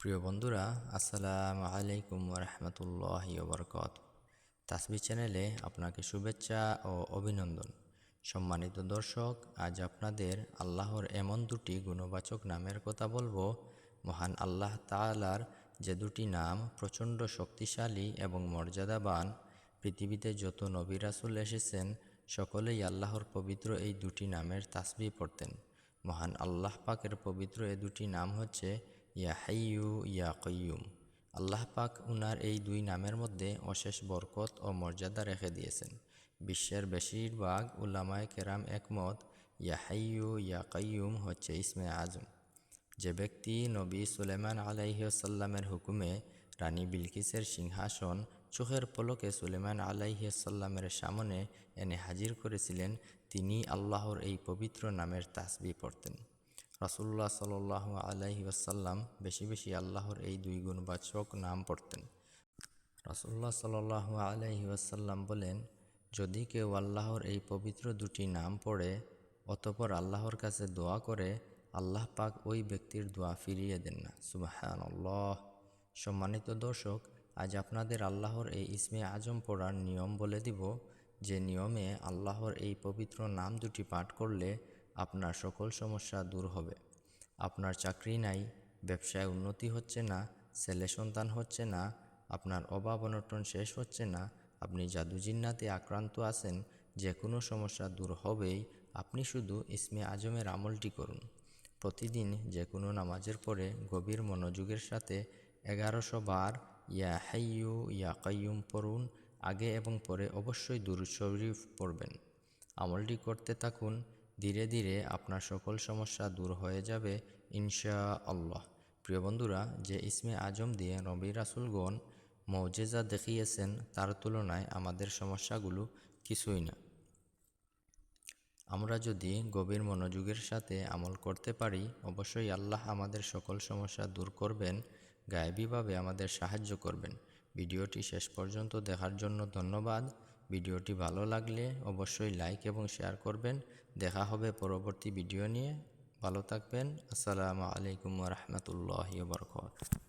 প্রিয় বন্ধুরা, আসসালামু আলাইকুম রহমতুল্লাহি ওবরকাত। তাসবিহ চ্যানেলে আপনাকে শুভেচ্ছা ও অভিনন্দন। সম্মানিত দর্শক, আজ আপনাদের আল্লাহর এমন দুটি গুণবাচক নামের কথা বলবো। মহান আল্লাহ তাআলার যে দুটি নাম প্রচণ্ড শক্তিশালী এবং মর্যাদাবান। পৃথিবীতে যত নবী রাসূল এসেছেন সকলেই আল্লাহর পবিত্র এই দুটি নামের তাসবিহ পড়তেন। মহান আল্লাহ পাকের পবিত্র এ দুটি নাম হচ্ছে ইয়া হাইয়ু ইয়া কাইয়ুম। আল্লাহ পাক উনার এই দুই নামের মধ্যে অশেষ বরকত ও মর্যাদা রেখে দিয়েছেন। বিশ্বের বেশিরভাগ উলামায়ে কেরাম একমত, ইয়া হাইয়ু ইয়া কাইয়ুম হচ্ছে ইসমে আজম। যে ব্যক্তি নবী সুলেমান আলাইহিসসাল্লামের হুকুমে রানী বিলকিসের সিংহাসন চোখের পলকে সুলেমান আলাইহিসসাল্লামের সামনে এনে হাজির করেছিলেন, তিনি আল্লাহর এই পবিত্র নামের তাসবিহ পড়তেন। রাসূলুল্লাহ সাল্লাল্লাহু আলাইহি ওয়াসাল্লাম বেশি বেশি আল্লাহর এই দুই গুণবাচক নাম পড়তেন। রাসূলুল্লাহ সাল্লাল্লাহু আলাইহি ওয়াসাল্লাম বলেন, যদি কেউ আল্লাহর এই পবিত্র দুটি নাম পড়ে অতঃপর আল্লাহর কাছে দোয়া করে, আল্লাহ পাক ওই ব্যক্তির দোয়া ফিরিয়ে দেন না। সুবহানাল্লাহ। সম্মানিত দর্শক, আজ আপনাদের আল্লাহর এই ইসমে আজম পড়ার নিয়ম বলে দিব। যে নিয়মে আল্লাহর এই পবিত্র নাম দুটি পাঠ করলে আপনার সকল সমস্যা দূর হবে। আপনার চাকরি নাই, ব্যবসায় উন্নতি হচ্ছে না, ছেলে সন্তান হচ্ছে না, আপনার অভাব অনটন শেষ হচ্ছে না, আপনি জাদুজিন্নাতে আক্রান্ত আছেন, যে কোনো সমস্যা দূর হবেই। আপনি শুধু ইসমে আজমের আমলটি করুন। প্রতিদিন যে কোনো নামাজের পরে গভীর মনোযোগের সাথে 1100 বার ইয়া হাইয়ু ইয়া কাইয়ুম পড়ুন। আগে এবং পরে অবশ্যই দুরূদ শরীফ পড়বেন। আমলটি করতে থাকুন, ধীরে ধীরে আপনার সকল সমস্যা দূর হয়ে যাবে ইনশাআল্লাহ। প্রিয় বন্ধুরা, যে ইসমে আজম দিয়ে নবী রাসূলগণ মুজিজা দেখিয়েছেন তার তুলনায় আমাদের সমস্যাগুলো কিছুই না। আমরা যদি গভীর মনোযোগের সাথে আমল করতে পারি, অবশ্যই আল্লাহ আমাদের সকল সমস্যা দূর করবেন, গায়েবীভাবে আমাদের সাহায্য করবেন। ভিডিওটি শেষ পর্যন্ত দেখার জন্য ধন্যবাদ। ভিডিওটি ভালো লাগলে অবশ্যই লাইক এবং শেয়ার করবেন। দেখা হবে পরবর্তী ভিডিও নিয়ে। ভালো থাকবেন। আসসালামু আলাইকুম ওয়া রাহমাতুল্লাহি ওয়া বারাকাতুহু।